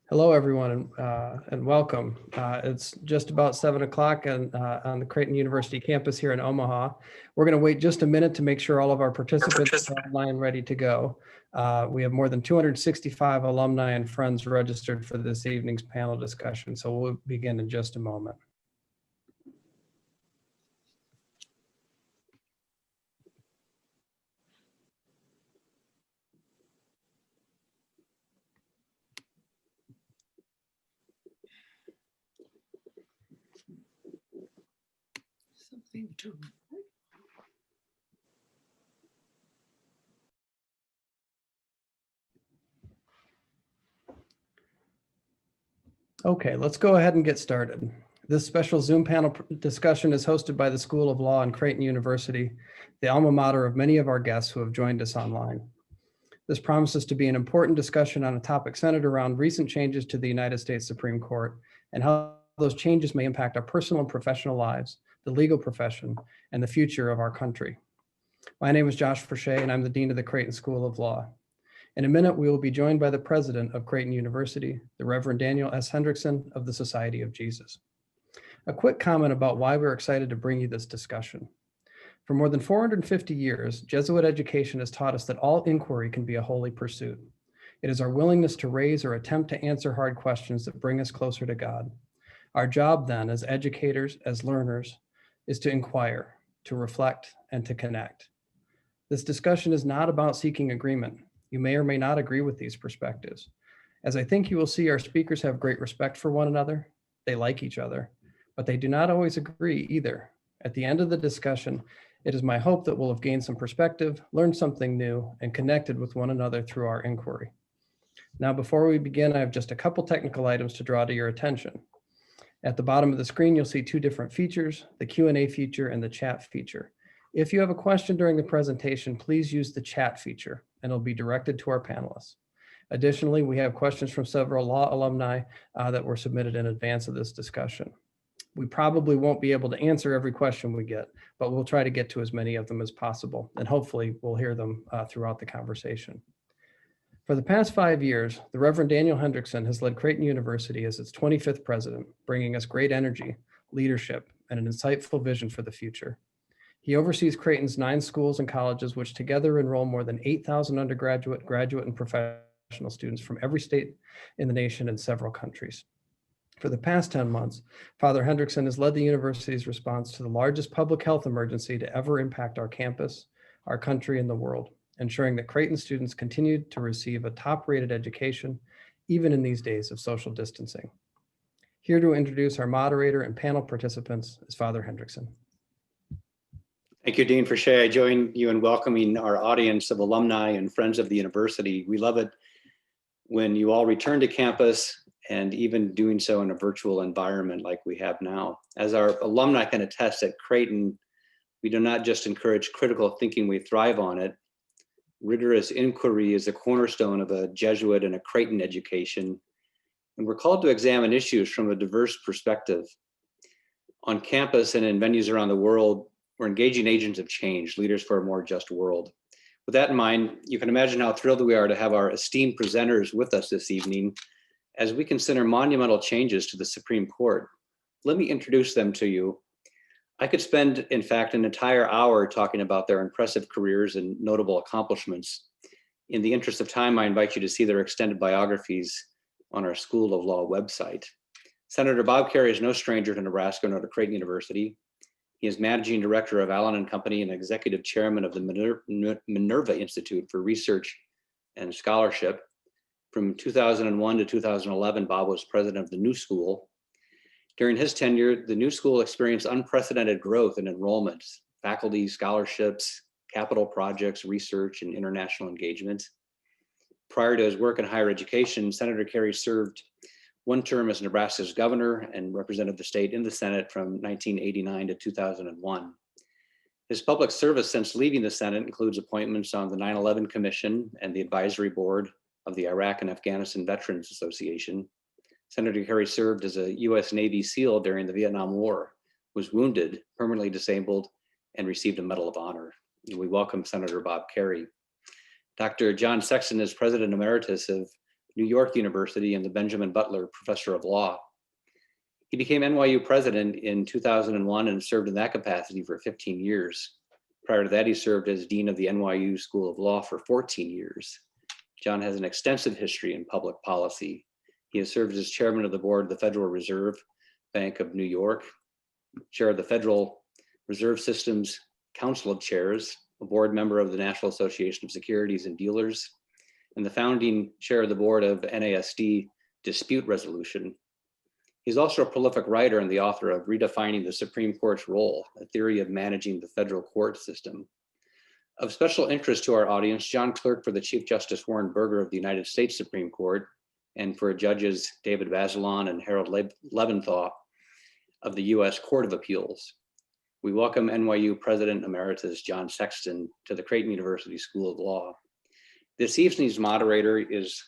Hello, everyone, and welcome. It's just about 7 o'clock on the Creighton University campus here in Omaha. We're going to wait just a minute to make sure all of our participants are online ready to go. We have more than 265 alumni and friends registered for this evening's panel discussion, so we'll begin in just a moment. Something to Okay, let's go ahead and get started. This special Zoom panel discussion is hosted by the School of Law and Creighton University, the alma mater of many of our guests who have joined us online. This promises to be an important discussion on a topic centered around recent changes to the United States Supreme Court and how those changes may impact our personal and professional lives, the legal profession, and the future of our country. My name is Josh Forshey, and I'm the Dean of the Creighton School of Law. In a minute, we will be joined by the president of Creighton University, the Reverend Daniel S. Hendrickson of the Society of Jesus. A quick comment about why we're excited to bring you this discussion. For more than 450 years, Jesuit education has taught us that all inquiry can be a holy pursuit. It is our willingness to raise or attempt to answer hard questions that bring us closer to God. Our job then, as educators, as learners, is to inquire, to reflect, and to connect. This discussion is not about seeking agreement. You may or may not agree with these perspectives. As I think you will see, our speakers have great respect for one another. They like each other, but they do not always agree either. At the end of the discussion, it is my hope that we'll have gained some perspective, learned something new, and connected with one another through our inquiry. Now, before we begin, I have just a couple technical items to draw to your attention. At the bottom of the screen, you'll see two different features, the Q&A feature and the chat feature. If you have a question during the presentation, please use the chat feature and it'll be directed to our panelists. Additionally, we have questions from several law alumni that were submitted in advance of this discussion. We probably won't be able to answer every question we get, but we'll try to get to as many of them as possible, and hopefully we'll hear them throughout the conversation. For the past 5 years, the Reverend Daniel Hendrickson has led Creighton University as its 25th president, bringing us great energy, leadership, and an insightful vision for the future. He oversees Creighton's 9 schools and colleges, which together enroll more than 8,000 undergraduate, graduate, and professional students from every state in the nation and several countries. For the past 10 months, Father Hendrickson has led the university's response to the largest public health emergency to ever impact our campus, our country, and the world, ensuring that Creighton students continued to receive a top-rated education, even in these days of social distancing. Here to introduce our moderator and panel participants is Father Hendrickson. Thank you, Dean Forshey. I join you in welcoming our audience of alumni and friends of the university. We love it when you all return to campus and even doing so in a virtual environment like we have now. As our alumni can attest at Creighton, we do not just encourage critical thinking, we thrive on it. Rigorous inquiry is the cornerstone of a Jesuit and a Creighton education, and we're called to examine issues from a diverse perspective. On campus and in venues around the world, we're engaging agents of change, leaders for a more just world. With that in mind, you can imagine how thrilled we are to have our esteemed presenters with us this evening as we consider monumental changes to the Supreme Court. Let me introduce them to you. I could spend, in fact, an entire hour talking about their impressive careers and notable accomplishments. In the interest of time, I invite you to see their extended biographies on our School of Law website. Senator Bob Kerrey is no stranger to Nebraska nor to Creighton University. He is managing director of Allen & Company and executive chairman of the Minerva Institute for Research and Scholarship. From 2001 to 2011, Bob was president of the New School. During his tenure, the New School experienced unprecedented growth in enrollments, faculty, scholarships, capital projects, research, and international engagement. Prior to his work in higher education, Senator Kerrey served one term as Nebraska's governor and represented the state in the Senate from 1989 to 2001. His public service since leaving the Senate includes appointments on the 9/11 Commission and the advisory board of the Iraq and Afghanistan Veterans Association. Senator Kerrey served as a U.S. Navy SEAL during the Vietnam War, was wounded, permanently disabled, and received a Medal of Honor. We welcome Senator Bob Kerrey. Dr. John Sexton is president emeritus of New York University, and the Benjamin Butler Professor of Law. He became NYU president in 2001 and served in that capacity for 15 years. Prior to that, he served as dean of the NYU School of Law for 14 years. John has an extensive history in public policy. He has served as chairman of the board of the Federal Reserve Bank of New York, chair of the Federal Reserve System's Council of Chairs, a board member of the National Association of Securities and Dealers, and the founding chair of the board of NASD Dispute Resolution. He's also a prolific writer and the author of Redefining the Supreme Court's Role, a theory of managing the federal court system. Of special interest to our audience, John clerked for the Chief Justice Warren Burger of the United States Supreme Court and for Judges David Bazelon and Harold Leventhal of the U.S. Court of Appeals. We welcome NYU President Emeritus John Sexton to the Creighton University School of Law. This evening's moderator is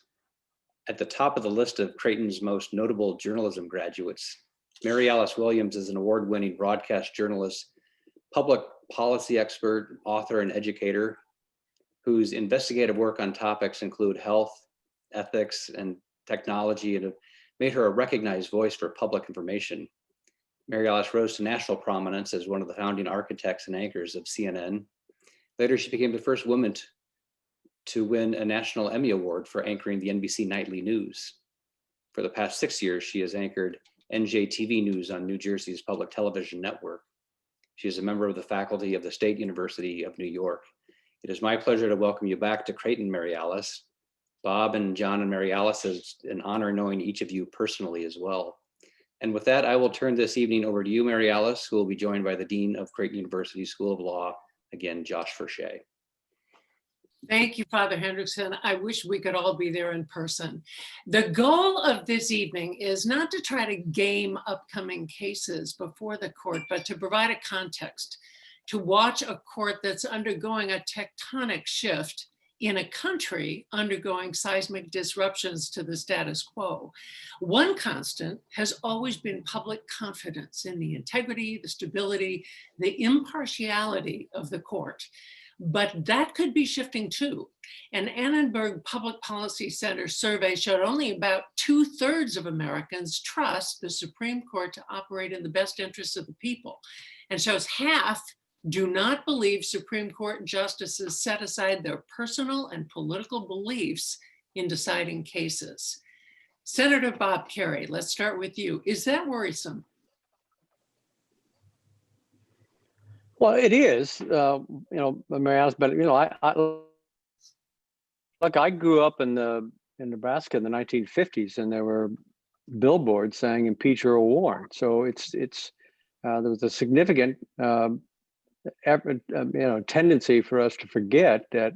at the top of the list of Creighton's most notable journalism graduates. Mary Alice Williams is an award-winning broadcast journalist, public policy expert, author, and educator whose investigative work on topics include health, ethics, and technology, and have made her a recognized voice for public information. Mary Alice rose to national prominence as one of the founding architects and anchors of CNN. Later, she became the first woman to win a National Emmy Award for anchoring the NBC Nightly News. For the past 6 years, she has anchored NJTV News on New Jersey's public television network. She is a member of the faculty of the State University of New York. It is my pleasure to welcome you back to Creighton, Mary Alice. Bob and John and Mary Alice, it's an honor knowing each of you personally as well. And with that, I will turn this evening over to you, Mary Alice, who will be joined by the Dean of Creighton University School of Law, again, Josh Furchet. Thank you, Father Hendrickson. I wish we could all be there in person. The goal of this evening is not to try to game upcoming cases before the court, but to provide a context, to watch a court that's undergoing a tectonic shift in a country undergoing seismic disruptions to the status quo. One constant has always been public confidence in the integrity, the stability, the impartiality of the court. But that could be shifting too. An Annenberg Public Policy Center survey showed only about 2/3 of Americans trust the Supreme Court to operate in the best interests of the people, and shows half do not believe Supreme Court justices set aside their personal and political beliefs in deciding cases. Senator Bob Kerrey, let's start with you. Is that worrisome? Well, it is, Mary Alice, but I grew up in Nebraska in the 1950s, and there were billboards saying "Impeach or warn." So there was a significant tendency for us to forget that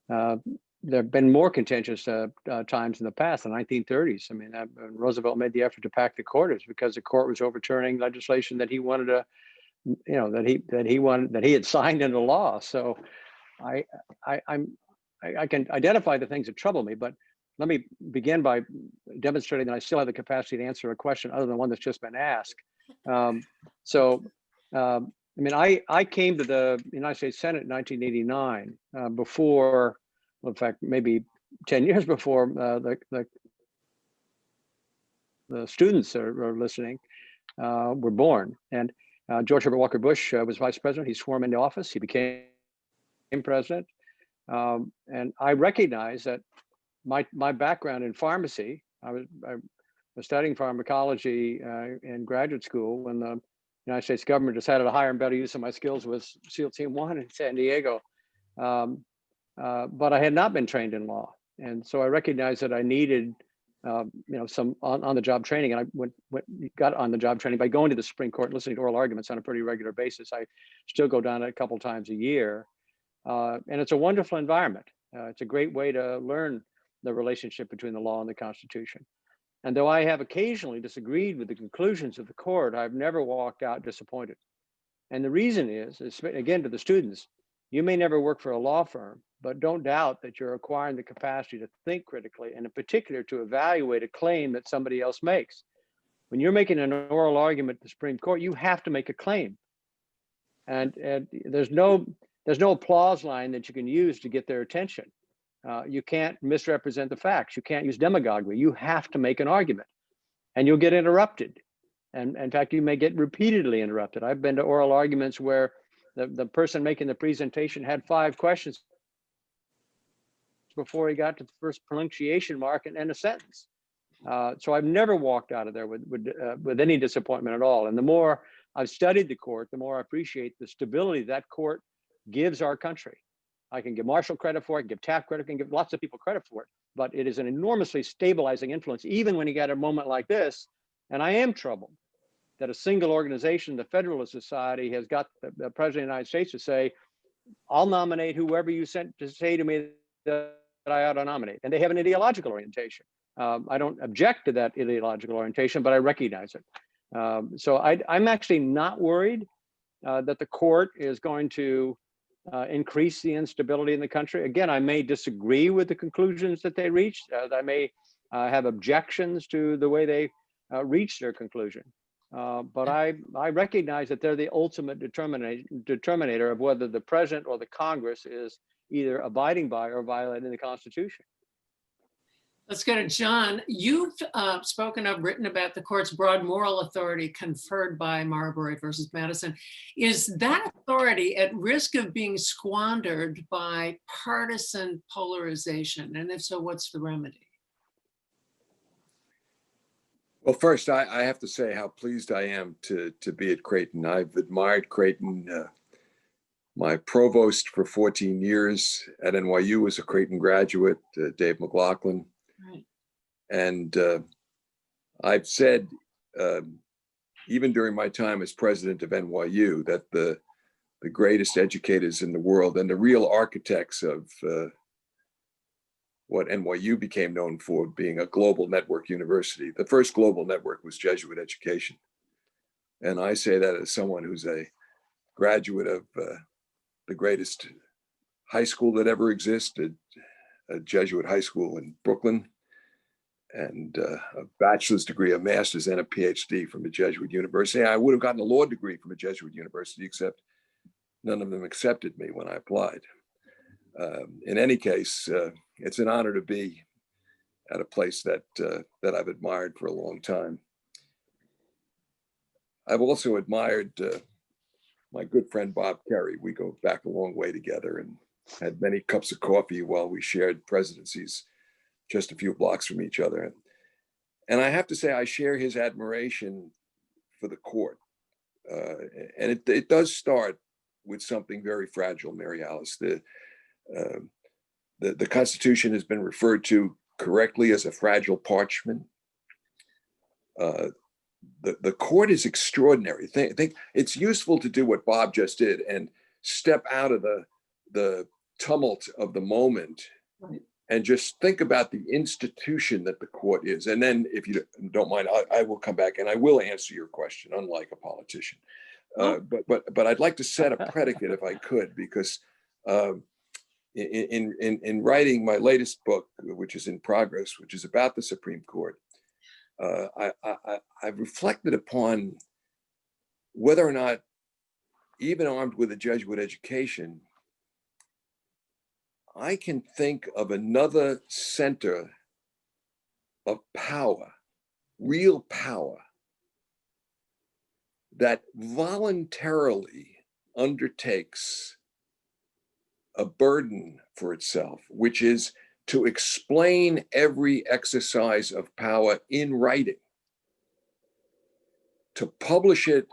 there have been more contentious times in the past, the 1930s. I mean, Roosevelt made the effort to pack the court is because the court was overturning legislation that he wanted to. That he had signed into law. So I can identify the things that trouble me, but let me begin by demonstrating that I still have the capacity to answer a question other than one that's just been asked. I came to the United States Senate in 1989 before, well, in fact, maybe 10 years before the students are listening were born. And George Herbert Walker Bush was vice president. He swore him into office. He became president. And I recognize that my background in pharmacy, I was studying pharmacology in graduate school when the United States government decided to hire and better use of my skills with SEAL Team 1 in San Diego. But I had not been trained in law. And so I recognized that I needed some on-the-job training, and I got on-the-job training by going to the Supreme Court and listening to oral arguments on a pretty regular basis. I still go down a couple times a year, and it's a wonderful environment. It's a great way to learn the relationship between the law and the Constitution. And though I have occasionally disagreed with the conclusions of the court, I've never walked out disappointed. And the reason is, again, to the students, you may never work for a law firm, but don't doubt that you're acquiring the capacity to think critically, and in particular to evaluate a claim that somebody else makes. When you're making an oral argument at the Supreme Court, you have to make a claim. And there's no applause line that you can use to get their attention. You can't misrepresent the facts. You can't use demagoguery. You have to make an argument, and you'll get interrupted. And in fact, you may get repeatedly interrupted. I've been to oral arguments where the person making the presentation had 5 questions before he got to the first pronunciation mark and end a sentence. So I've never walked out of there with any disappointment at all. And the more I've studied the court, the more I appreciate the stability that court gives our country. I can give Marshall credit for it, give Taft credit, I can give lots of people credit for it, but it is an enormously stabilizing influence, even when you get a moment like this. And I am troubled that a single organization, the Federalist Society, has got the President of the United States to say, I'll nominate whoever you sent to say to me that I ought to nominate. And they have an ideological orientation. I don't object to that ideological orientation, but I recognize it. So I'm actually not worried that the court is going to increase the instability in the country. Again, I may disagree with the conclusions that they reached. I may have objections to the way they reached their conclusion. But I recognize that they're the ultimate determinator of whether the president or the Congress is either abiding by or violating the Constitution. Let's go to John. You've written about the court's broad moral authority conferred by Marbury versus Madison. Is that authority at risk of being squandered by partisan polarization? And if so, what's the remedy? Well, first, I have to say how pleased I am to be at Creighton. I've admired Creighton. My provost for 14 years at NYU was a Creighton graduate, Dave McLaughlin. Right. And I've said, even during my time as president of NYU, that the greatest educators in the world and the real architects of what NYU became known for, being a global network university. The first global network was Jesuit education. And I say that as someone who's a graduate of the greatest high school that ever existed, a Jesuit high school in Brooklyn, and a bachelor's degree, a master's, and a PhD from a Jesuit university. I would have gotten a law degree from a Jesuit university, except none of them accepted me when I applied. In any case, it's an honor to be at a place that I've admired for a long time. I've also admired my good friend Bob Kerrey. We go back a long way together and had many cups of coffee while we shared presidencies just a few blocks from each other. And I have to say, I share his admiration for the court. And it does start with something very fragile, Mary Alice. The Constitution has been referred to correctly as a fragile parchment. The court is extraordinary. Think it's useful to do what Bob just did and step out of the tumult of the moment, right, and just think about the institution that the court is. And then, if you don't mind, I will come back and I will answer your question, unlike a politician. But I'd like to set a predicate if I could, because in writing my latest book, which is in progress, which is about the Supreme Court, I've reflected upon whether or not, even armed with a Jesuit education, I can think of another center of power, real power, that voluntarily undertakes a burden for itself, which is to explain every exercise of power in writing, to publish it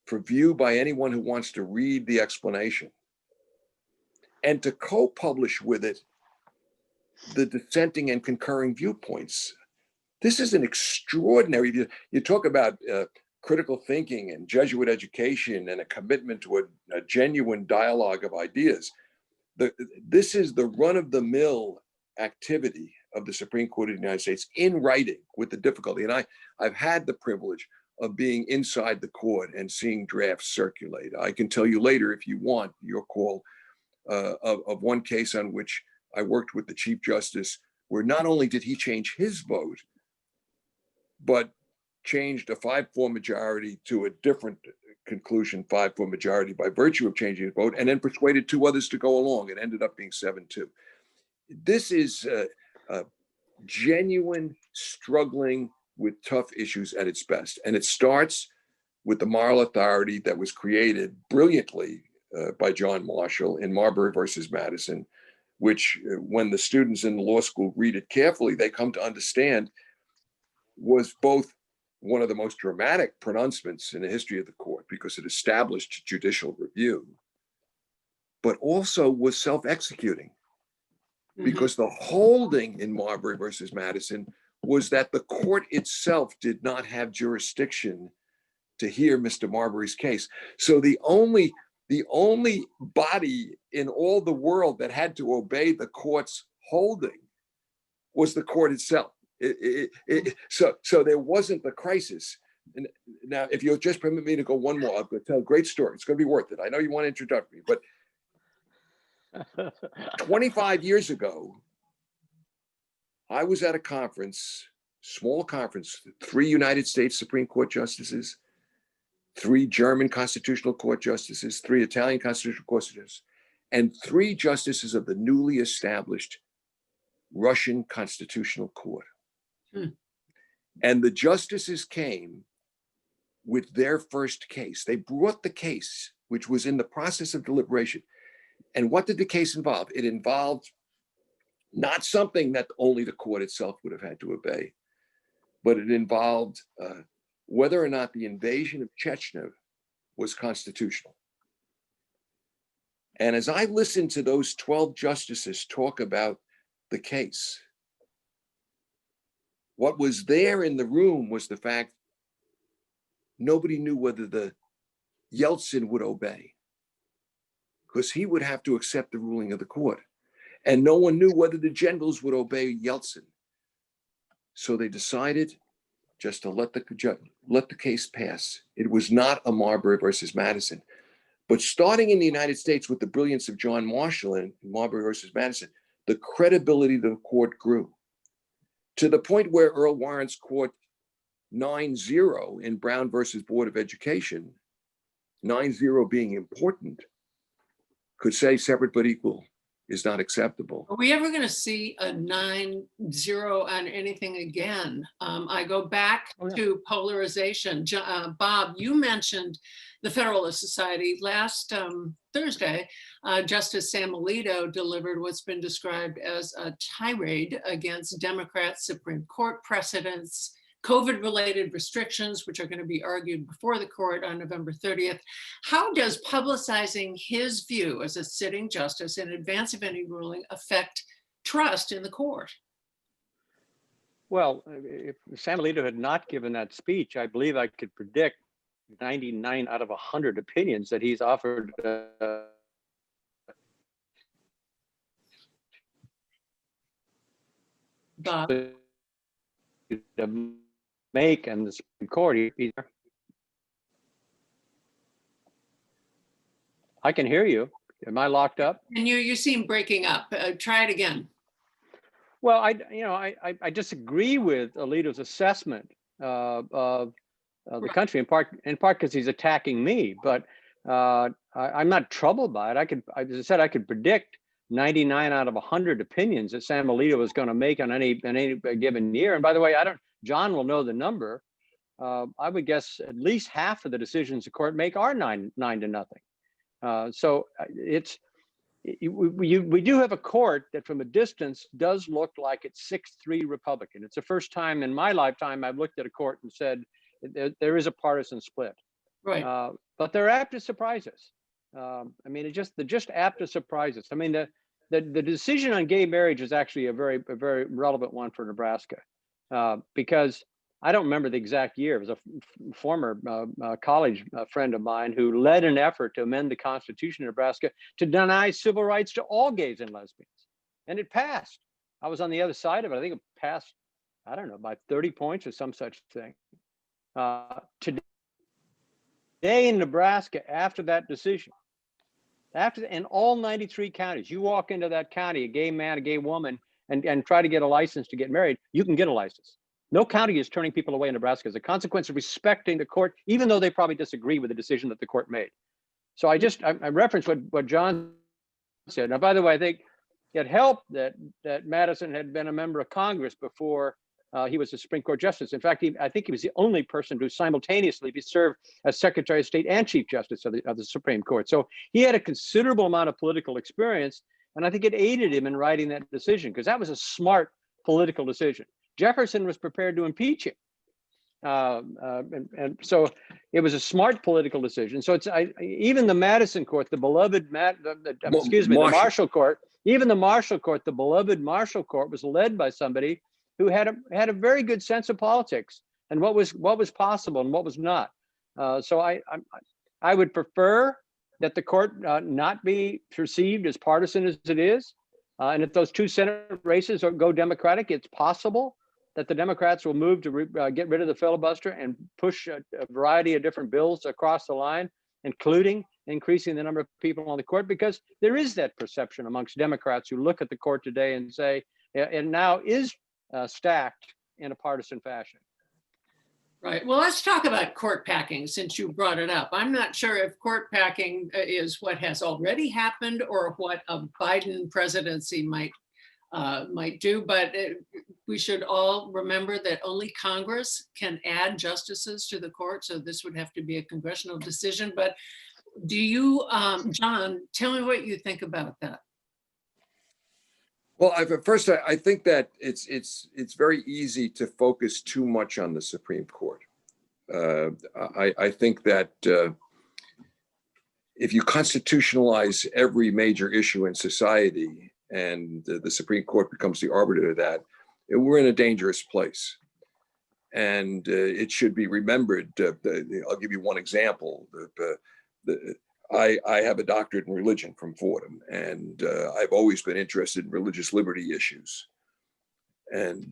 for view by anyone who wants to read the explanation, and to co-publish with it the dissenting and concurring viewpoints. This is an extraordinary, you talk about critical thinking and Jesuit education and a commitment to a genuine dialogue of ideas. This is the run-of-the-mill activity of the Supreme Court of the United States in writing, with the difficulty. And I've had the privilege of being inside the court and seeing drafts circulate. I can tell you later, if you want, your call, of one case on which I worked with the Chief Justice, where not only did he change his vote, but changed a 5-4 majority to a different conclusion, 5-4 majority, by virtue of changing his vote, and then persuaded 2 others to go along. It ended up being 7-2. this is genuine struggling with tough issues at its best. And it starts with the moral authority that was created brilliantly by John Marshall in Marbury versus Madison, which when the students in the law school read it carefully, they come to understand was both one of the most dramatic pronouncements in the history of the court because it established judicial review, but also was self-executing. Because the holding in Marbury versus Madison was that the court itself did not have jurisdiction to hear Mr. Marbury's case. So the only body in all the world that had to obey the court's holding was the court itself. So there wasn't the crisis. And now, if you'll just permit me to go one more, I'm going to tell a great story. It's going to be worth it. I know you want to introduce me, but 25 years ago, I was at a conference, small conference, 3 United States Supreme Court justices, 3 German Constitutional Court justices, 3 Italian Constitutional Court justices, and 3 justices of the newly established Russian Constitutional Court. And the justices came with their first case. They brought the case, which was in the process of deliberation. And what did the case involve? It involved not something that only the court itself would have had to obey, but it involved whether or not the invasion of Chechnya was constitutional. And as I listened to those 12 justices talk about the case, what was there in the room was the fact nobody knew whether the Yeltsin would obey, because he would have to accept the ruling of the court. And no one knew whether the generals would obey Yeltsin. So they decided just to let the case pass. It was not a Marbury versus Madison. But starting in the United States with the brilliance of John Marshall and Marbury versus Madison, the credibility of the court grew to the point where Earl Warren's court 9-0 in Brown versus Board of Education, 9-0 being important, could say separate but equal is not acceptable. Are we ever going to see a 9-0 on anything again? I go back to polarization. Bob, you mentioned the Federalist Society. Last Thursday, Justice Sam Alito delivered what's been described as a tirade against Democrat Supreme Court precedents, COVID-related restrictions, which are going to be argued before the court on November 30th. How does publicizing his view as a sitting justice in advance of any ruling affect trust in the court? Well, if Sam Alito had not given that speech, I believe I could predict 99 out of 100 opinions that he's offered Bob. to make and the Supreme Court. I can hear you. Am I locked up? And you seem breaking up. Try it again. Well, I disagree with Alito's assessment of the country, in part because he's attacking me. But I'm not troubled by it. As I said, I could predict 99 out of 100 opinions that Sam Alito is going to make on any given year. And by the way, John will know the number. I would guess at least half of the decisions the court make are 9-0. So we do have a court that from a distance does look like it's 6-3 Republican. It's the first time in my lifetime I've looked at a court and said there is a partisan split. Right. But they're apt to surprise us. They're just apt to surprise us. I mean, the decision on gay marriage is actually a very relevant one for Nebraska, because I don't remember the exact year. It was a former college friend of mine who led an effort to amend the Constitution of Nebraska to deny civil rights to all gays and lesbians, and it passed. I was on the other side of it. I think it passed, I don't know, by 30 points or some such thing. Today in Nebraska, after that decision, in all 93 counties, you walk into that county, a gay man, a gay woman, and try to get a license to get married, you can get a license. No county is turning people away in Nebraska as a consequence of respecting the court, even though they probably disagree with the decision that the court made. So I reference what John said. Now, by the way, I think it helped that Madison had been a member of Congress before he was a Supreme Court justice. In fact, I think he was the only person to simultaneously be served as Secretary of State and Chief Justice of the Supreme Court. So he had a considerable amount of political experience, and I think it aided him in writing that decision, because that was a smart political decision. Jefferson was prepared to impeach him. And so it was a smart political decision. So even the Madison court, the beloved, the Marshall court, even the Marshall court, the beloved Marshall court, was led by somebody who had a very good sense of politics and what was possible and what was not. So I would prefer that the court not be perceived as partisan as it is. And if those two Senate races go Democratic, it's possible that the Democrats will move to get rid of the filibuster and push a variety of different bills across the line, including increasing the number of people on the court, because there is that perception amongst Democrats who look at the court today and say, it now is stacked in a partisan fashion. Right. Well, let's talk about court packing, since you brought it up. I'm not sure if court packing is what has already happened or what a Biden presidency might do, but we should all remember that only Congress can add justices to the court. So this would have to be a congressional decision. But do you, John, tell me what you think about that. Well, first, I think that it's very easy to focus too much on the Supreme Court. I think that if you constitutionalize every major issue in society and the Supreme Court becomes the arbiter of that, we're in a dangerous place. And it should be remembered. I'll give you one example. I have a doctorate in religion from Fordham, and I've always been interested in religious liberty issues. And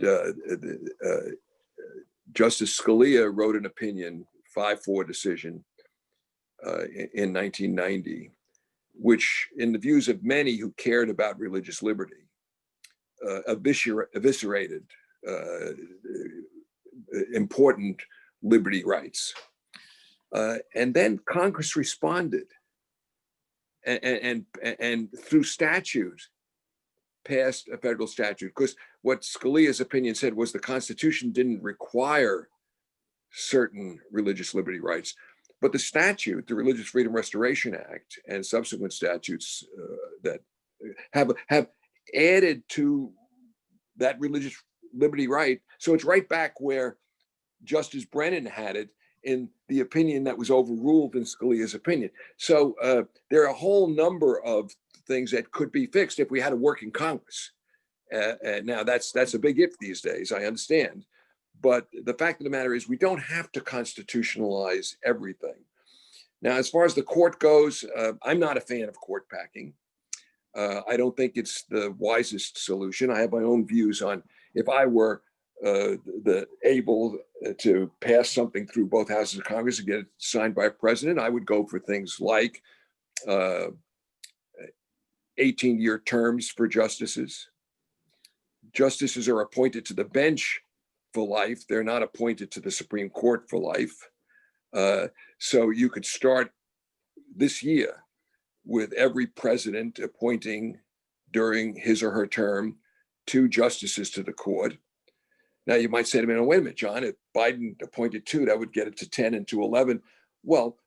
Justice Scalia wrote an opinion, 5-4 decision in 1990, which, in the views of many who cared about religious liberty, eviscerated important liberty rights. And then Congress responded and through statute passed a federal statute, because what Scalia's opinion said was the Constitution didn't require certain religious liberty rights, but the statute, the Religious Freedom Restoration Act, and subsequent statutes that have added to that religious liberty right. So it's right back where Justice Brennan had it in the opinion that was overruled in Scalia's opinion. So there are a whole number of things that could be fixed if we had a working Congress. Now that's a big if these days, I understand. But the fact of the matter is we don't have to constitutionalize everything. Now, as far as the court goes, I'm not a fan of court packing. I don't think it's the wisest solution. I have my own views on if I were able to pass something through both houses of Congress and get it signed by a president, I would go for things like 18-year terms for justices. Justices are appointed to the bench for life. They're not appointed to the Supreme Court for life. So you could start this year with every president appointing during his or her term 2 justices to the court. Now you might say to me, "Wait a minute, John, if Biden appointed 2, that would get it to 10 and to 11. Well,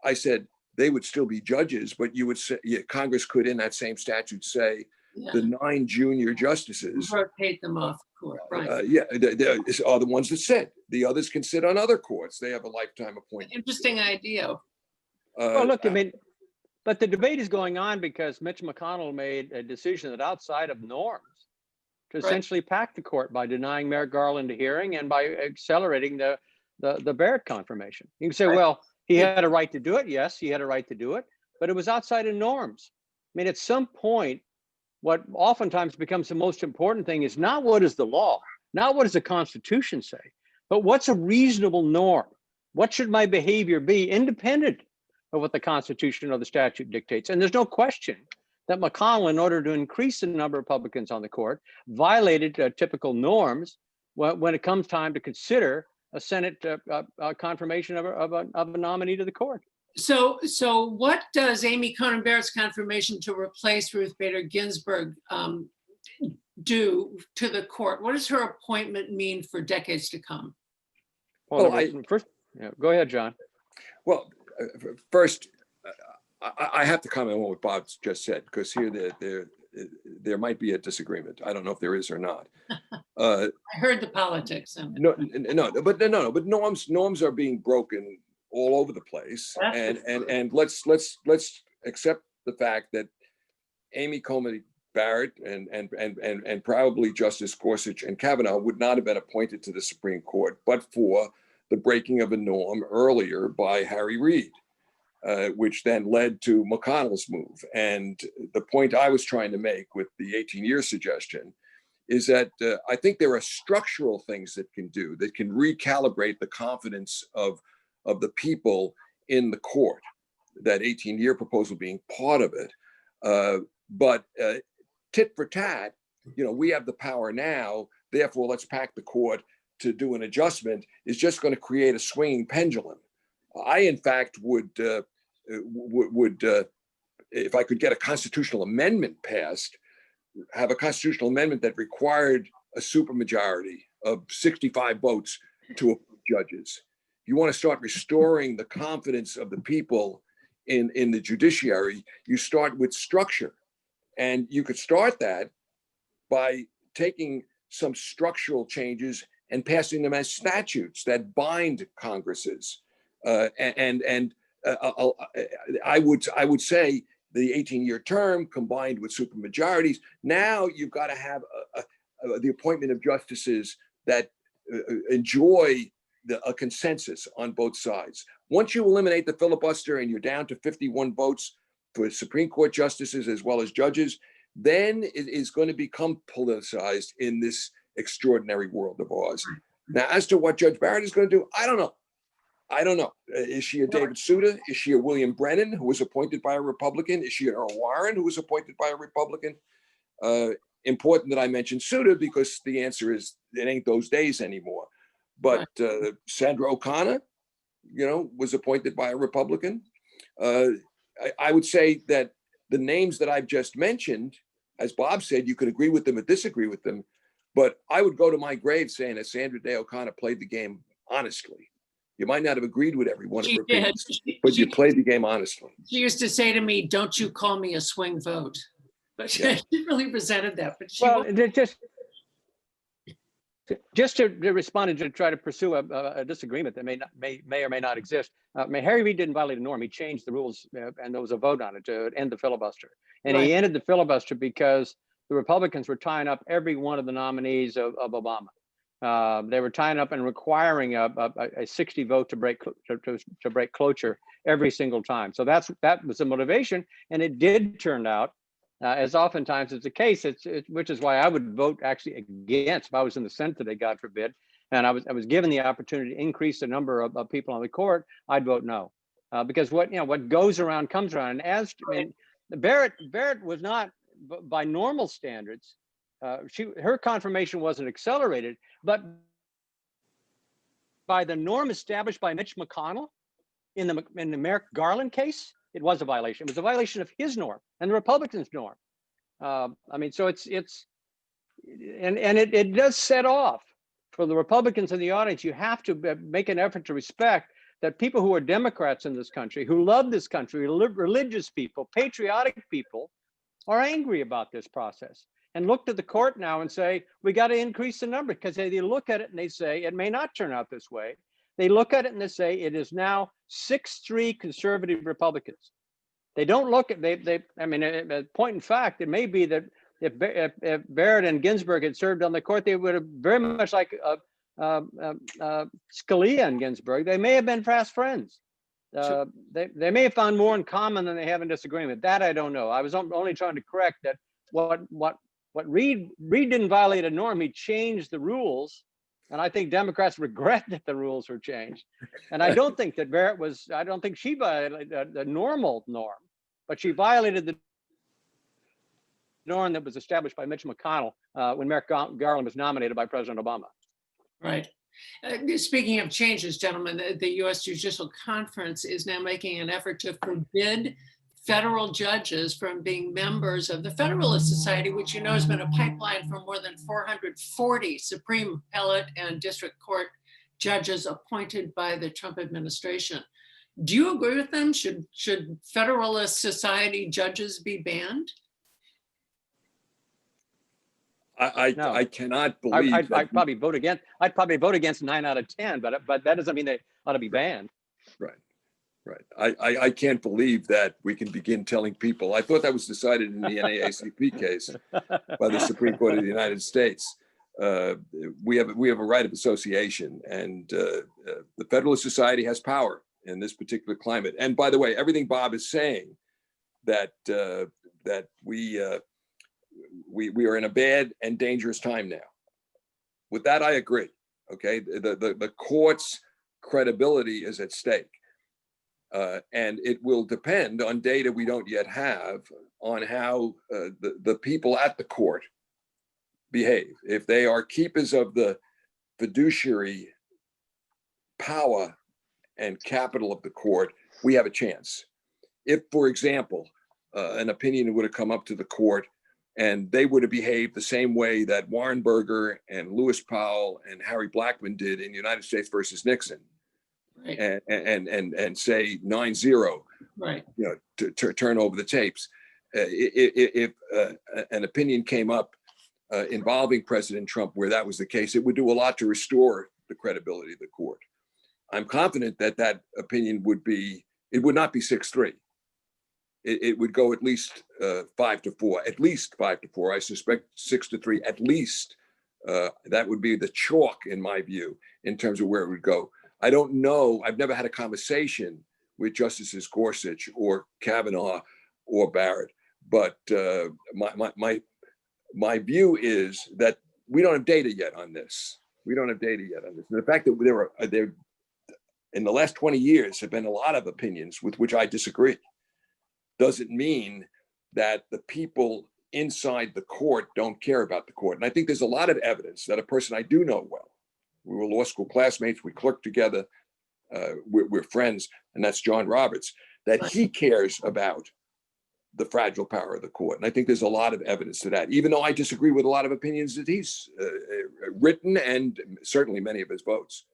I said they would still be judges, but you would say Congress could, in that same statute, say the 9 junior justices rotate them off court, right? They are the ones that sit. The others can sit on other courts. They have a lifetime appointment. Interesting idea. Well, look, I mean, but the debate is going on because Mitch McConnell made a decision that outside of norms to essentially pack the court by denying Merrick Garland a hearing and by accelerating the Barrett confirmation. You can say, well, he had a right to do it. Yes, he had a right to do it, but it was outside of norms. I mean, at some point, what oftentimes becomes the most important thing is not what is the law, not what does the Constitution say, but what's a reasonable norm? What should my behavior be independent of what the Constitution or the statute dictates? And there's no question that McConnell, in order to increase the number of Republicans on the court, violated typical norms when it comes time to consider a Senate confirmation of a nominee to the court. So what does Amy Coney Barrett's confirmation to replace Ruth Bader Ginsburg do to the court? What does her appointment mean for decades to come? Well, Well, first, yeah, go ahead, John. Well, first, I have to comment on what Bob just said, because here there might be a disagreement. I don't know if there is or not. I heard the politics. But norms are being broken all over the place, and let's accept the fact that Amy Coney Barrett and probably Justice Gorsuch and Kavanaugh would not have been appointed to the Supreme Court but for the breaking of a norm earlier by Harry Reid, which then led to McConnell's move. And the point I was trying to make with the 18-year suggestion is that I think there are structural things that can recalibrate the confidence of the people in the court, that 18-year proposal being part of it. But tit for tat, we have the power now, therefore let's pack the court to do an adjustment, is just going to create a swinging pendulum. I, in fact, would if I could get a constitutional amendment passed, have a constitutional amendment that required a supermajority of 65 votes to appoint judges. You want to start restoring the confidence of the people in the judiciary, you start with structure. And you could start that by taking some structural changes and passing them as statutes that bind Congresses. I would say the 18-year term combined with supermajorities. Now you've got to have the appointment of justices that enjoy a consensus on both sides. Once you eliminate the filibuster and you're down to 51 votes for Supreme Court justices as well as judges, then it is going to become politicized in this extraordinary world of ours. Now, as to what Judge Barrett is going to do, I don't know. Is she a David Souter? Is she a William Brennan, who was appointed by a Republican? Is she an Earl Warren, who was appointed by a Republican? Important that I mention Souter, because the answer is it ain't those days anymore. But Sandra O'Connor, was appointed by a Republican. I would say that the names that I've just mentioned, as Bob said, you could agree with them or disagree with them, but I would go to my grave saying that Sandra Day O'Connor played the game honestly. You might not have agreed with every one of her opinions, but you played the game honestly. She used to say to me, "Don't you call me a swing vote," but she really resented that. But just to respond and to try to pursue a disagreement that may or may not exist. Harry Reid didn't violate a norm. He changed the rules, and there was a vote on it to end the filibuster. And he ended the filibuster because the Republicans were tying up every one of the nominees of Obama. They were tying up and requiring a 60 vote to break cloture every single time. So that was the motivation, and it did turn out, as oftentimes is the case, which is why I would vote actually against if I was in the Senate today, God forbid, and I was given the opportunity to increase the number of people on the court, I'd vote no, because what goes around comes around. And Barrett was not, by normal standards, her confirmation wasn't accelerated, but by the norm established by Mitch McConnell in the Merrick Garland case, it was a violation. It was a violation of his norm and the Republicans' norm. So it does set off for the Republicans in the audience. You have to make an effort to respect that people who are Democrats in this country, who love this country, religious people, patriotic people, are angry about this process and look to the court now and say, we got to increase the number, because they look at it and they say, it may not turn out this way. They look at it and they say, it is now 6-3 conservative Republicans. They don't look at, at point in fact, it may be that if Barrett and Ginsburg had served on the court, they would have very much like Scalia and Ginsburg, they may have been fast friends. They may have found more in common than they have in disagreement. That I don't know. I was only trying to correct that what Reid didn't violate a norm. He changed the rules, and I think Democrats regret that the rules were changed. And I don't think that Barrett I don't think she violated the normal norm, but she violated the norm that was established by Mitch McConnell when Merrick Garland was nominated by President Obama. Right. Speaking of changes, gentlemen, the U.S. Judicial Conference is now making an effort to forbid federal judges from being members of the Federalist Society, which you know has been a pipeline for more than 440 Supreme Appellate and District Court judges appointed by the Trump administration. Do you agree with them? Should Federalist Society judges be banned? No. I cannot believe I'd that. probably vote against. I'd probably vote against 9 out of 10, but that doesn't mean they ought to be banned. Right. I can't believe that we can begin telling people. I thought that was decided in the NAACP case by the Supreme Court of the United States. We have a right of association, and the Federalist Society has power in this particular climate. And by the way, everything Bob is saying, that we are in a bad and dangerous time now. With that, I agree. Okay, the court's credibility is at stake. And it will depend on data we don't yet have on how the people at the court behave. If they are keepers of the fiduciary power and capital of the court, we have a chance. If, for example, an opinion would have come up to the court and they would have behaved the same way that Warren Burger and Lewis Powell and Harry Blackmun did in United States versus Nixon, Right. and say 9-0, Right. to turn over the tapes. If an opinion came up involving President Trump where that was the case, it would do a lot to restore the credibility of the court. I'm confident that opinion would not be 6-3. It would go at least 5-4, at least 5-4. I suspect 6-3, at least. That would be the chalk in my view in terms of where it would go. I don't know. I've never had a conversation with Justices Gorsuch or Kavanaugh or Barrett, but my view is that we don't have data yet on this. And the fact that there in the last 20 years have been a lot of opinions with which I disagree doesn't mean that the people inside the court don't care about the court. And I think there's a lot of evidence that a person I do know well, we were law school classmates, we clerked together, we're friends, and that's John Roberts, that he cares about the fragile power of the court. And I think there's a lot of evidence to that, even though I disagree with a lot of opinions that he's written and certainly many of his votes.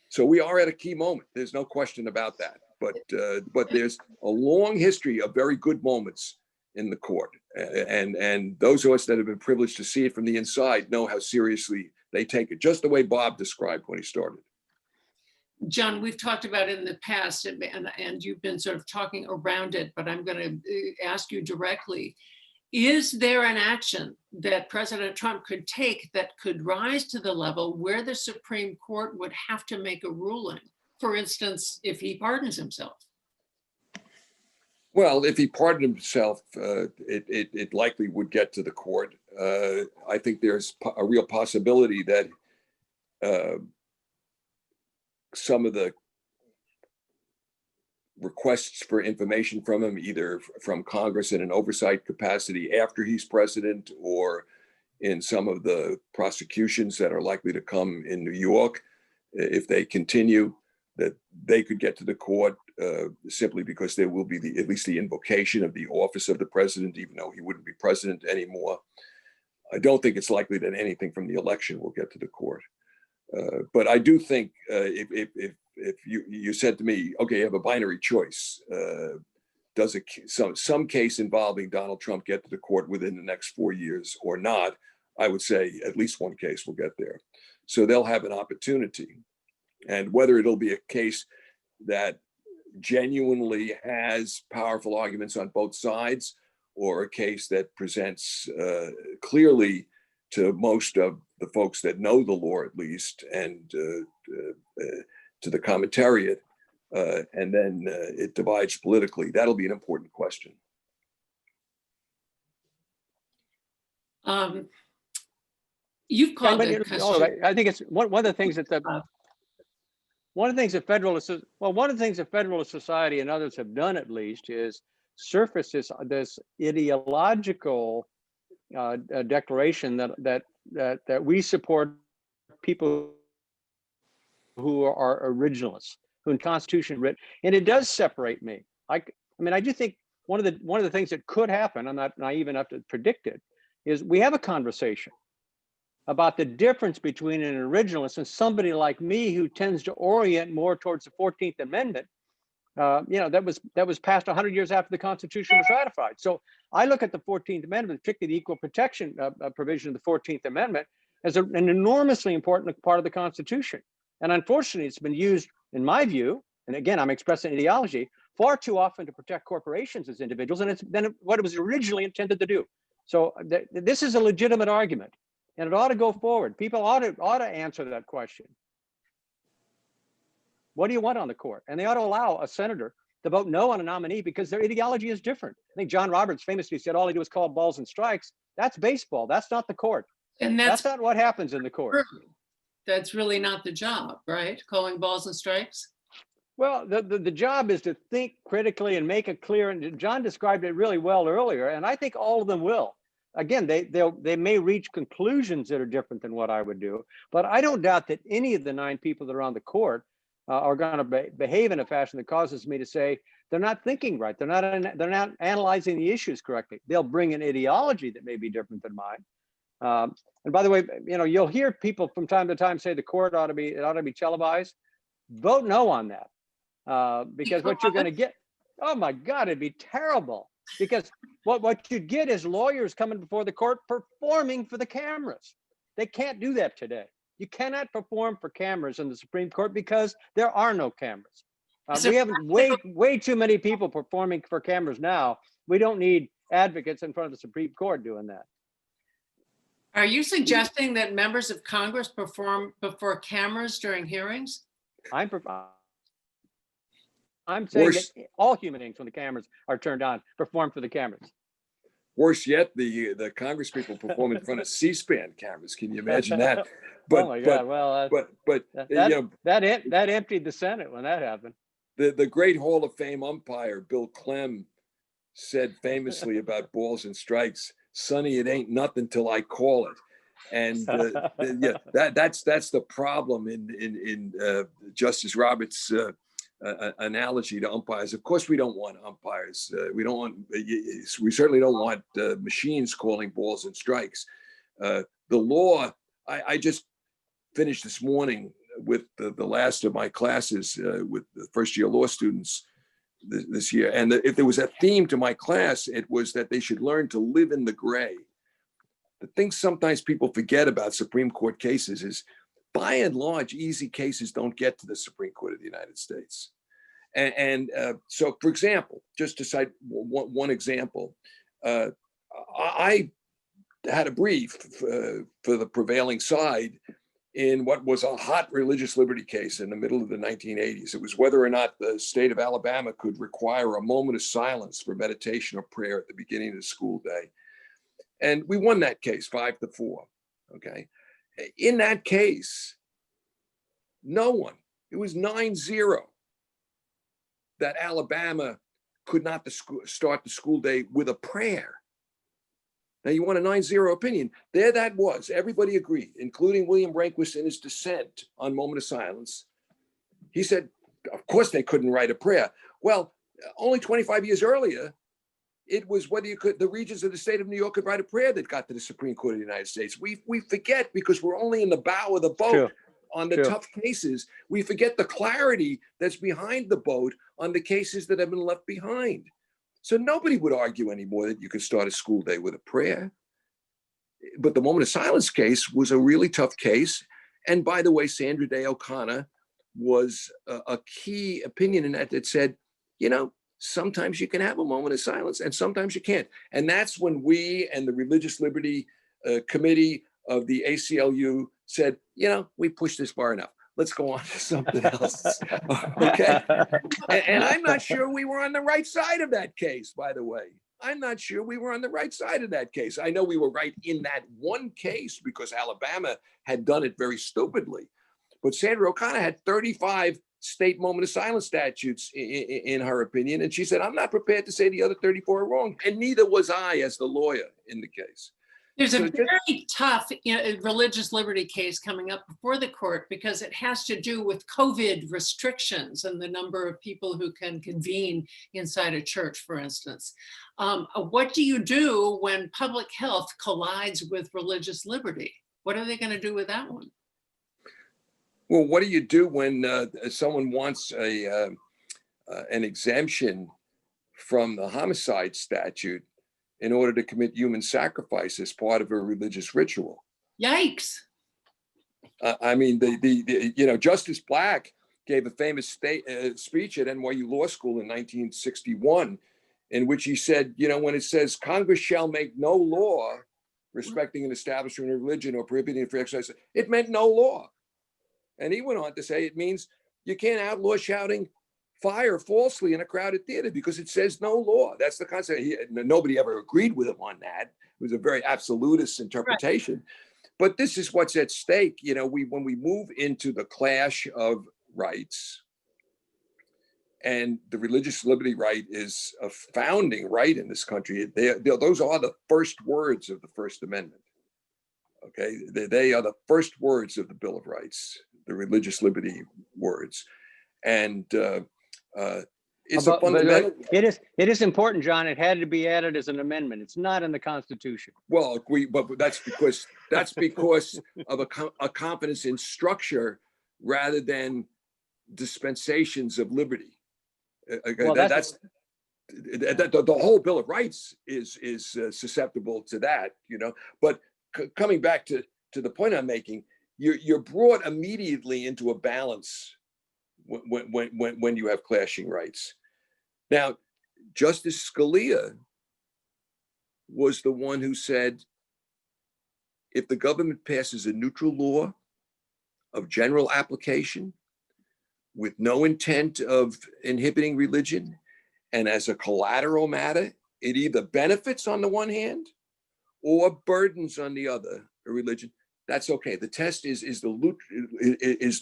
So we are at a key moment. There's no question about that. But there's a long history of very good moments in the court. And those of us that have been privileged to see it from the inside know how seriously they take it, just the way Bob described when he started. John, we've talked about it in the past, and you've been sort of talking around it, but I'm going to ask you directly. Is there an action that President Trump could take that could rise to the level where the Supreme Court would have to make a ruling? For instance, if he pardons himself? Well, if he pardoned himself, it likely would get to the court. I think there's a real possibility that some of the requests for information from him, either from Congress in an oversight capacity after he's president, or in some of the prosecutions that are likely to come in New York, if they continue, that they could get to the court simply because there will be at least the invocation of the office of the president, even though he wouldn't be president anymore. I don't think it's likely that anything from the election will get to the court. But I do think if you said to me, okay, you have a binary choice, does some case involving Donald Trump get to the court within the next 4 years or not? I would say at least one case will get there. So they'll have an opportunity. And whether it'll be a case that genuinely has powerful arguments on both sides, or a case that presents clearly to most of the folks that know the law, at least, and to the commentariat, and then it divides politically, that'll be an important question. You've called it custody. I think it's one of the things that one of the things that Federalist Society and others have done, at least, is surface this ideological declaration that we support people who are originalists, who in Constitution written, and it does separate me. I mean, I do think one of the things that could happen, I'm not naive enough to predict it, is we have a conversation about the difference between an originalist and somebody like me who tends to orient more towards the 14th Amendment. That was passed 100 years after the Constitution was ratified. So I look at the 14th Amendment, particularly the equal protection provision of the 14th Amendment, as an enormously important part of the Constitution. And unfortunately, it's been used, in my view, and again, I'm expressing ideology, far too often to protect corporations as individuals, and it's been what it was originally intended to do. So this is a legitimate argument, and it ought to go forward. People ought to answer that question. What do you want on the court? And they ought to allow a senator to vote no on a nominee because their ideology is different. I think John Roberts famously said, all they do is call balls and strikes. That's baseball. That's not the court. And That's not what happens in the court. true. That's really not the job, right? Calling balls and strikes. Well, the job is to think critically and make it clear. And John described it really well earlier. And I think all of them will. Again, they may reach conclusions that are different than what I would do. But I don't doubt that any of the 9 people that are on the court are going to behave in a fashion that causes me to say they're not thinking right. They're not analyzing the issues correctly. They'll bring an ideology that may be different than mine. And by the way, you'll hear people from time to time say the court ought to be televised. Vote no on that, because what you're going to get, oh my God, it'd be terrible. Because what you get is lawyers coming before the court performing for the cameras. They can't do that today. You cannot perform for cameras in the Supreme Court because there are no cameras. We have way too many people performing for cameras now. We don't need advocates in front of the Supreme Court doing that. Are you suggesting that members of Congress perform before cameras during hearings? I'm saying that all human beings, when the cameras are turned on, perform for the cameras. Worse yet, the Congress people perform in front of C-SPAN cameras. Can you imagine that? But, oh my God! Well, that emptied the Senate when that happened. The great Hall of Fame umpire Bill Clem said famously about balls and strikes, "Sonny, it ain't nothing till I call it." And that's the problem in Justice Roberts' analogy to umpires. Of course, we don't want umpires. We certainly don't want machines calling balls and strikes. The law. I just finished this morning with the last of my classes with the first-year law students this year, and if there was a theme to my class, it was that they should learn to live in the gray. The thing sometimes people forget about Supreme Court cases is, by and large, easy cases don't get to the Supreme Court of the United States. So, for example, just to cite one example, I had a brief for the prevailing side in what was a hot religious liberty case in the middle of the 1980s. It was whether or not the state of Alabama could require a moment of silence for meditation or prayer at the beginning of the school day. And we won that case 5-4, okay? In that case, no one, it was 9-0 that Alabama could not start the school day with a prayer. Now, you want a 9-0 opinion. There that was. Everybody agreed, including William Rehnquist in his dissent on moment of silence. He said, of course they couldn't write a prayer. Well, only 25 years earlier, it was whether the regents of the state of New York could write a prayer that got to the Supreme Court of the United States. We forget, because we're only in the bow of the boat on the tough cases. We forget the clarity that's behind the boat on the cases that have been left behind. So nobody would argue anymore that you could start a school day with a prayer. But the moment of silence case was a really tough case. And by the way, Sandra Day O'Connor was a key opinion in that said, sometimes you can have a moment of silence and sometimes you can't. And that's when we and the Religious Liberty Committee of the ACLU said, we pushed this far enough. Let's go on to something else. Okay. And I'm not sure we were on the right side of that case, by the way. I'm not sure we were on the right side of that case. I know we were right in that one case because Alabama had done it very stupidly. But Sandra O'Connor had 35 state moment of silence statutes in her opinion. And she said, I'm not prepared to say the other 34 are wrong. And neither was I as the lawyer in the case. There's So a just- very tough religious liberty case coming up before the court because it has to do with COVID restrictions and the number of people who can convene inside a church, for instance. What do you do when public health collides with religious liberty? What are they going to do with that one? Well, what do you do when someone wants an exemption from the homicide statute in order to commit human sacrifice as part of a religious ritual? Yikes. I mean, Justice Black gave a famous speech at NYU Law School in 1961, in which he said, when it says Congress shall make no law respecting an establishment of religion or prohibiting free exercise, it meant no law. And he went on to say it means you can't outlaw shouting fire falsely in a crowded theater because it says no law. That's the concept. Nobody ever agreed with him on that. It was a very absolutist interpretation. Right. But this is what's at stake. When we move into the clash of rights, and the religious liberty right is a founding right in this country. Those are the first words of the First Amendment. Okay, they are the first words of the Bill of Rights, the religious liberty words, and it's a fundamental. It is important, John. It had to be added as an amendment. It's not in the Constitution. Well, but that's because of a confidence in structure rather than dispensations of liberty. Well, that's the whole Bill of Rights is susceptible to that, But coming back to the point I'm making, you're brought immediately into a balance when you have clashing rights. Now, Justice Scalia was the one who said, if the government passes a neutral law of general application with no intent of inhibiting religion, and as a collateral matter, it either benefits on the one hand or burdens on the other a religion, that's okay. The test is the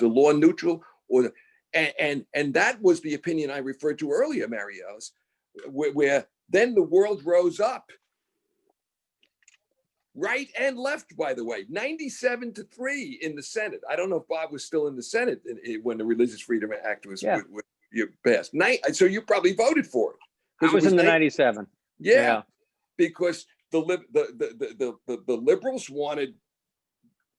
law neutral, or and that was the opinion I referred to earlier, Marielle's, where then the world rose up, right and left, by the way, 97-3 in the Senate. I don't know if Bob was still in the Senate when the Religious Freedom Act was passed. So you probably voted for it. I was in the 97. Yeah, because the liberals wanted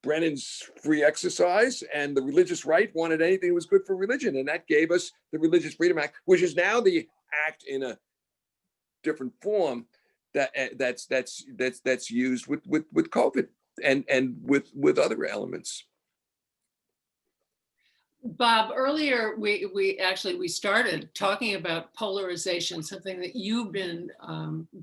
Brennan's free exercise, and the religious right wanted anything that was good for religion, and that gave us the Religious Freedom Act, which is now the act in a different form that's used with COVID and with other elements. Bob, earlier we started talking about polarization, something that you've been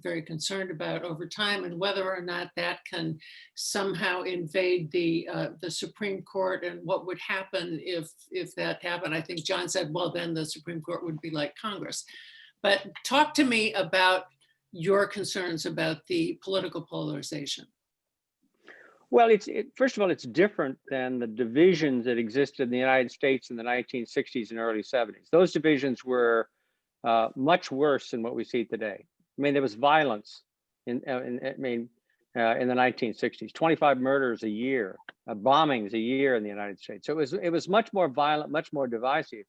very concerned about over time, and whether or not that can somehow invade the Supreme Court, and what would happen if that happened. I think John said, well, then the Supreme Court would be like Congress. But talk to me about your concerns about the political polarization. Well, first of all, it's different than the divisions that existed in the United States in the 1960s and early 70s. Those divisions were much worse than what we see today. I mean, there was violence in the 1960s, 25 murders a year, bombings a year in the United States. So it was much more violent, much more divisive.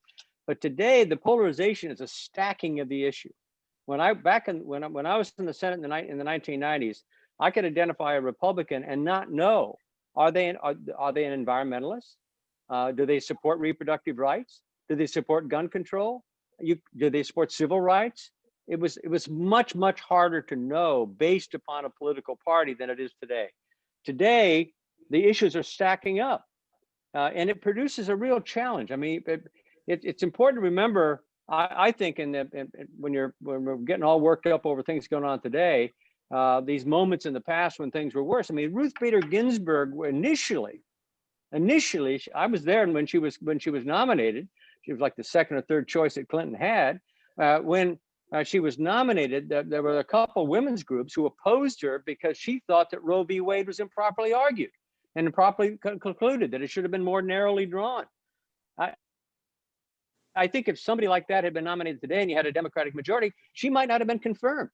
But today, the polarization is a stacking of the issue. When I was in the Senate in the 1990s, I could identify a Republican and not know, are they an environmentalist? Do they support reproductive rights? Do they support gun control? Do they support civil rights? It was much, much harder to know based upon a political party than it is today. Today, the issues are stacking up, and it produces a real challenge. I mean, it's important to remember, I think, when we're getting all worked up over things going on today, these moments in the past when things were worse. I mean, Ruth Bader Ginsburg initially, I was there when she was nominated. She was like the second or third choice that Clinton had. When she was nominated, there were a couple of women's groups who opposed her because she thought that Roe v. Wade was improperly argued and improperly concluded, that it should have been more narrowly drawn. I think if somebody like that had been nominated today and you had a Democratic majority, she might not have been confirmed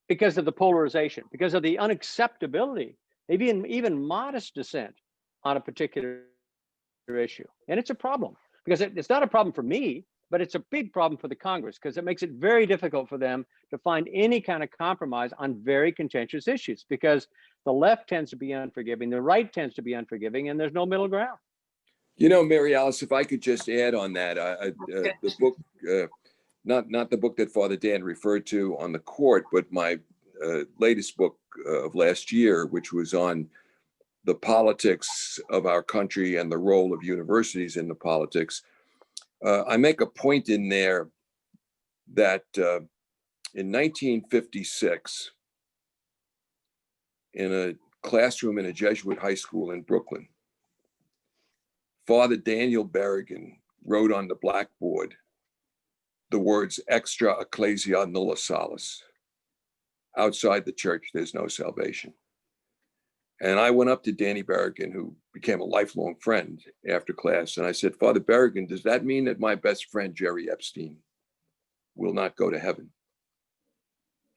because of the polarization, because of the unacceptability maybe even modest dissent on a particular issue. And it's a problem because it's not a problem for me, but it's a big problem for the Congress because it makes it very difficult for them to find any kind of compromise on very contentious issues because the left tends to be unforgiving, the right tends to be unforgiving, and there's no middle ground. You know, Mary Alice, if I could just add on that, the book, not the book that Father Dan referred to on the court, but my latest book of last year, which was on the politics of our country and the role of universities in the politics. I make a point in there that in 1956, in a classroom in a Jesuit high school in Brooklyn, Father Daniel Berrigan wrote on the blackboard the words extra ecclesia nulla salus. Outside the church, there's no salvation. And I went up to Danny Berrigan, who became a lifelong friend after class. And I said, Father Berrigan, does that mean that my best friend, Jerry Epstein, will not go to heaven?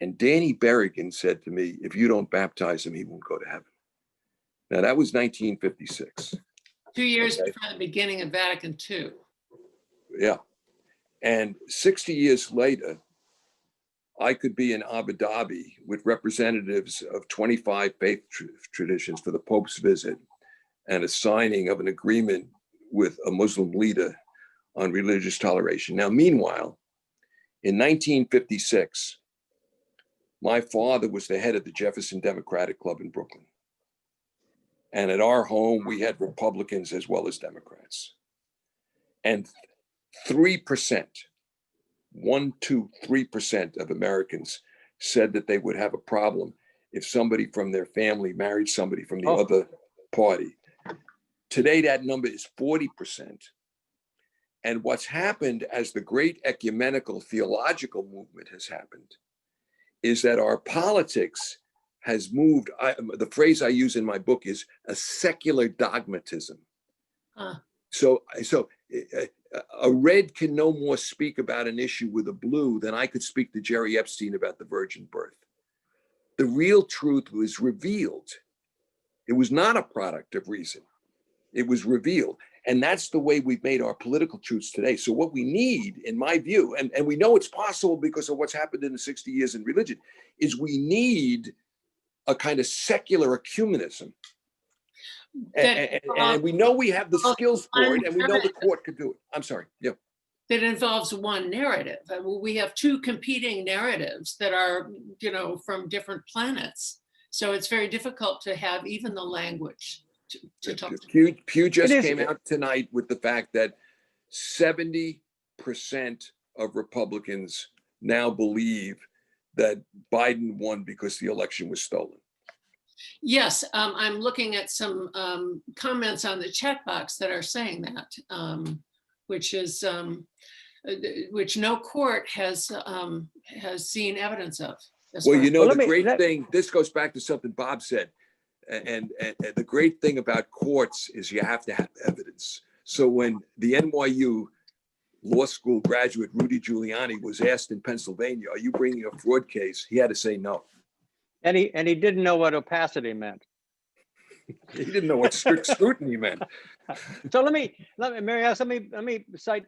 And Danny Berrigan said to me, if you don't baptize him, he won't go to heaven. Now that was 1956. 2 years before the beginning of Vatican II. Yeah. And 60 years later, I could be in Abu Dhabi with representatives of 25 faith traditions for the Pope's visit and a signing of an agreement with a Muslim leader on religious toleration. Now, meanwhile, in 1956, my father was the head of the Jefferson Democratic Club in Brooklyn. And at our home, we had Republicans as well as Democrats. And 3%, 3% of Americans said that they would have a problem if somebody from their family married somebody from the other party. Today, that number is 40%. And what's happened as the great ecumenical theological movement has happened is that our politics has moved. The phrase I use in my book is a secular dogmatism. So a red can no more speak about an issue with a blue than I could speak to Jerry Epstein about the virgin birth. The real truth was revealed. It was not a product of reason. It was revealed. And that's the way we've made our political truths today. So what we need, in my view, and we know it's possible because of what's happened in the 60 years in religion, is we need a kind of secular ecumenism. And we know we have the skills for it, and we know the court could do it. I'm sorry. Yeah. That involves one narrative. We have two competing narratives that are, from different planets. So it's very difficult to have even the language to talk. Pew just came out tonight with the fact that 70% of Republicans now believe that Biden won because the election was stolen. Yes, I'm looking at some comments on the chat box that are saying that, which no court has seen evidence of. Well, the great thing, this goes back to something Bob said, and the great thing about courts is you have to have evidence. So when the NYU law school graduate Rudy Giuliani was asked in Pennsylvania, are you bringing a fraud case? He had to say no. And he didn't know what opacity meant. He didn't know what strict scrutiny meant. So let me, Mary Alice, let me cite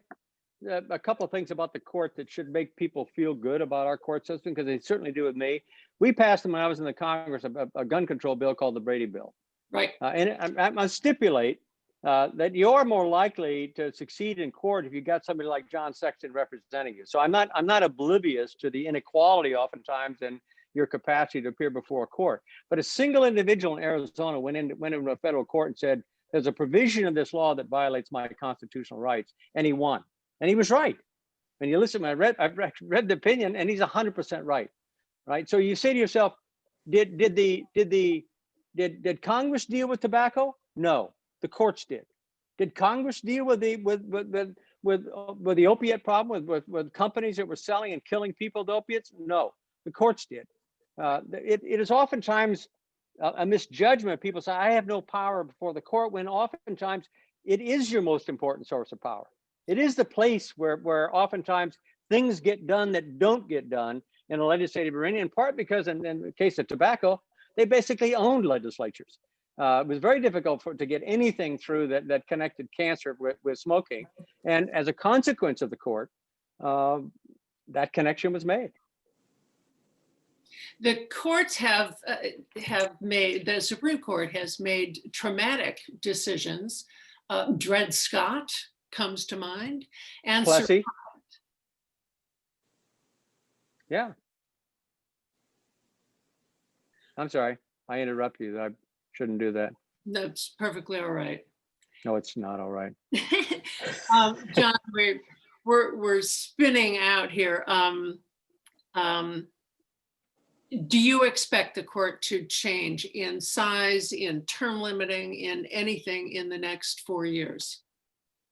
a couple of things about the court that should make people feel good about our court system, because they certainly do with me. We passed them when I was in the Congress, a gun control bill called the Brady Bill. Right. And I stipulate that you're more likely to succeed in court if you got somebody like John Sexton representing you. So I'm not oblivious to the inequality oftentimes in your capacity to appear before a court. But a single individual in Arizona went into a federal court and said, there's a provision of this law that violates my constitutional rights, and he won. And he was right. And you listen, I've read the opinion, and he's 100% right. Right. So you say to yourself, did Congress deal with tobacco? No, the courts did. Did Congress deal with the opiate problem with companies that were selling and killing people with opiates? No, the courts did. It is oftentimes a misjudgment. People say, I have no power before the court, when oftentimes it is your most important source of power. It is the place where oftentimes things get done that don't get done in a legislative arena, in part because in the case of tobacco, They basically owned legislatures. It was very difficult to get anything through that connected cancer with smoking. And as a consequence of the court, that connection was made. The courts have made, the Supreme Court has made traumatic decisions. Dred Scott comes to mind, and Plessy. Yeah. I'm sorry, I interrupt you. I shouldn't do that. That's perfectly all right. No, it's not all right. John, we're spinning out here. Do you expect the court to change in size, in term limiting, in anything in the next 4 years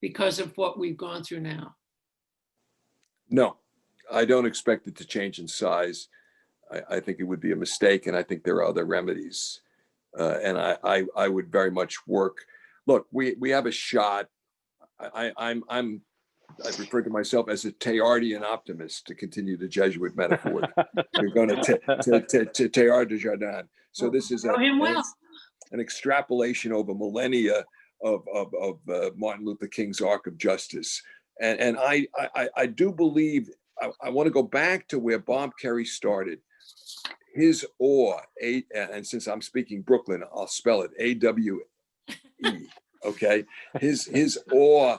because of what we've gone through now? No, I don't expect it to change in size. I think it would be a mistake, and I think there are other remedies. And I would very much work. Look, we have a shot. I refer to myself as a Teilhardian optimist, to continue the Jesuit metaphor. We're going to Teilhard de Jardin. So this is an extrapolation over millennia of Martin Luther King's arc of justice. And I do believe, I want to go back to where Bob Kerrey started. His awe, and since I'm speaking Brooklyn, I'll spell it AWE. Okay, his awe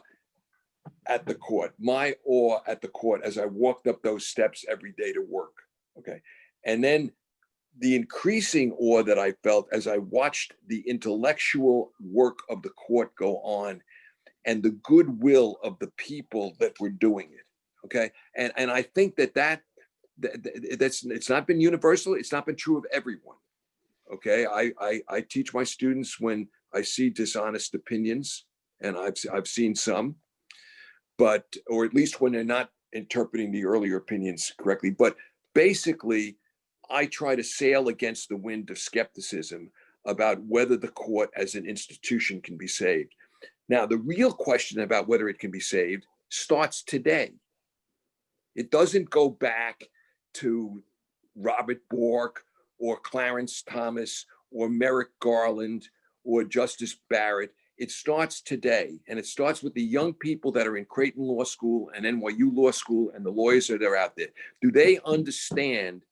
at the court, my awe at the court as I walked up those steps every day to work. Okay, and then the increasing awe that I felt as I watched the intellectual work of the court go on, and the goodwill of the people that were doing it. Okay, and I think that's it's not been universal. It's not been true of everyone. Okay, I teach my students when I see dishonest opinions, and I've seen some, but, or at least when they're not interpreting the earlier opinions correctly. But basically, I try to sail against the wind of skepticism about whether the court as an institution can be saved. Now, the real question about whether it can be saved starts today. It doesn't go back to Robert Bork or Clarence Thomas or Merrick Garland or Justice Barrett. It starts today, and it starts with the young people that are in Creighton Law School and NYU Law School and the lawyers that are out there. Do they understand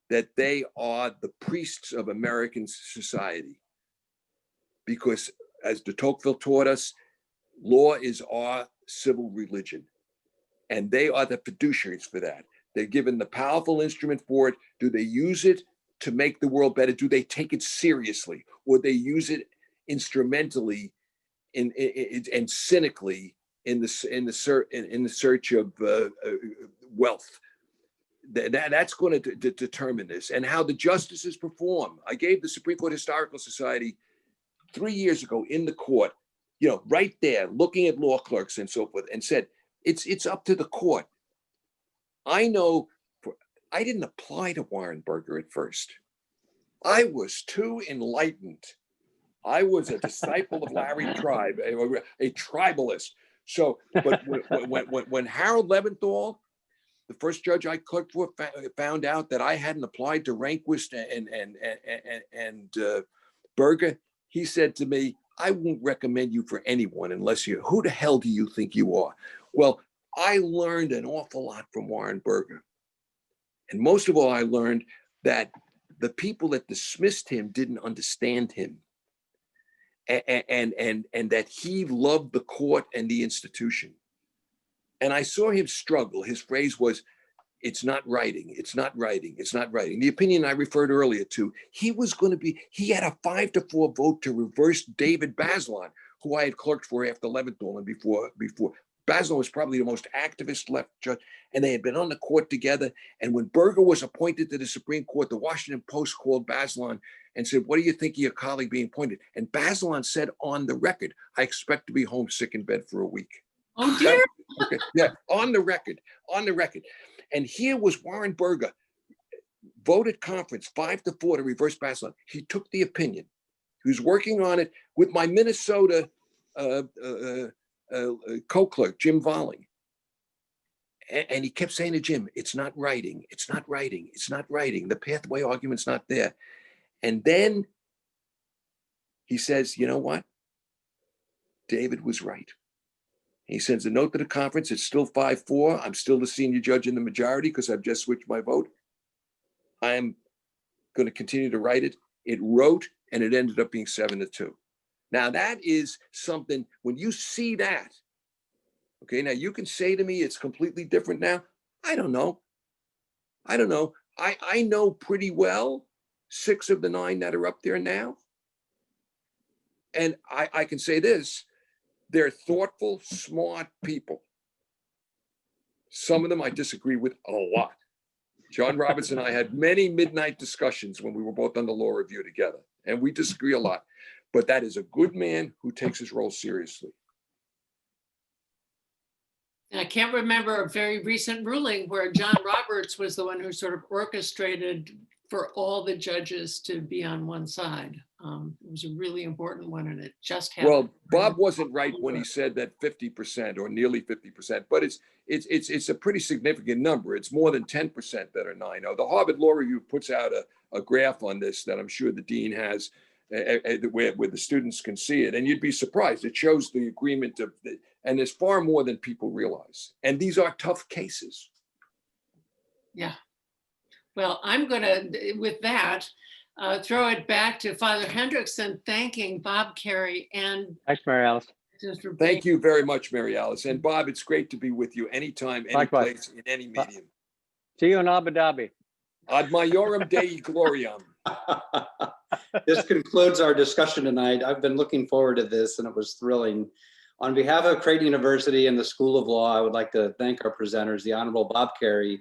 that they are the priests of American society? Because as de Tocqueville taught us, law is our civil religion, and they are the fiduciaries for that. They're given the powerful instrument for it. Do they use it to make the world better? Do they take it seriously, or they use it instrumentally and cynically in the search of wealth? That's going to determine this, and how the justices perform. I gave the Supreme Court Historical Society 3 years ago in the court, right there, looking at law clerks and so forth, and said, it's up to the court. I know, I didn't apply to Warren Burger at first. I was too enlightened. I was a disciple of Larry Tribe, a tribalist. So, but when Harold Leventhal, the first judge I clerked for, found out that I hadn't applied to Rehnquist and Burger, he said to me, "I won't recommend you for anyone unless you, who the hell do you think you are?" Well, I learned an awful lot from Warren Burger. And most of all, I learned that the people that dismissed him didn't understand him. And that he loved the court and the institution. And I saw him struggle. His phrase was, "It's not writing, it's not writing, it's not writing." The opinion I referred earlier to, he had a 5-4 vote to reverse David Bazelon, who I had clerked for after Leventhal and before. Bazelon was probably the most activist left judge, and they had been on the court together. And when Burger was appointed to the Supreme Court, the Washington Post called Bazelon and said, "What do you think of your colleague being appointed?" And Bazelon said on the record, "I expect to be homesick in bed for a week." Oh dear. Okay. Yeah, on the record. And here was Warren Burger, voted conference 5-4 to reverse Bazelon. He took the opinion. He was working on it with my Minnesota co-clerk, Jim Volling. And he kept saying to Jim, "It's not writing, it's not writing, it's not writing. The pathway argument's not there." And then he says, you know what? David was right. He sends a note to the conference. It's still 5-4. I'm still the senior judge in the majority because I've just switched my vote. I'm going to continue to write it. It wrote, and it ended up being 7-2. Now that is something, when you see that, okay, now you can say to me, it's completely different now. I don't know. I know pretty well 6 of the 9 that are up there now. And I can say this, they're thoughtful, smart people. Some of them I disagree with a lot. John Roberts and I had many midnight discussions when we were both on the law review together, and we disagree a lot. But that is a good man who takes his role seriously. I can't remember a very recent ruling where John Roberts was the one who sort of orchestrated for all the judges to be on one side. It was a really important one, and it just happened. Well, Bob wasn't right when he said that 50% or nearly 50%, but it's a pretty significant number. It's more than 10% that are 9-0. The Harvard Law Review puts out a graph on this that I'm sure the dean has, where the students can see it, and you'd be surprised. It shows the agreement of and there's far more than people realize. And these are tough cases. Yeah. Well, I'm going to, with that, throw it back to Father Hendrickson, thanking Bob Kerrey and Thanks, Mary Alice. Thank you very much, Mary Alice. And Bob, it's great to be with you anytime, any Likewise. place, in any medium. See you in Abu Dhabi. Ad majorem Dei gloriam. This concludes our discussion tonight. I've been looking forward to this, and it was thrilling. On behalf of Creighton University and the School of Law, I would like to thank our presenters, the Honorable Bob Kerrey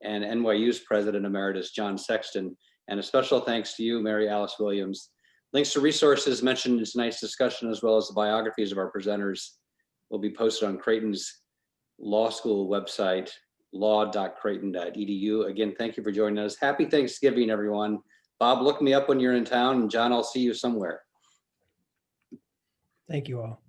and NYU's President Emeritus John Sexton, and a special thanks to you, Mary Alice Williams. Links to resources mentioned in tonight's discussion, as well as the biographies of our presenters, will be posted on Creighton's law school website, law.creighton.edu. Again, thank you for joining us. Happy Thanksgiving, everyone. Bob, look me up when you're in town, and John, I'll see you somewhere. Thank you all.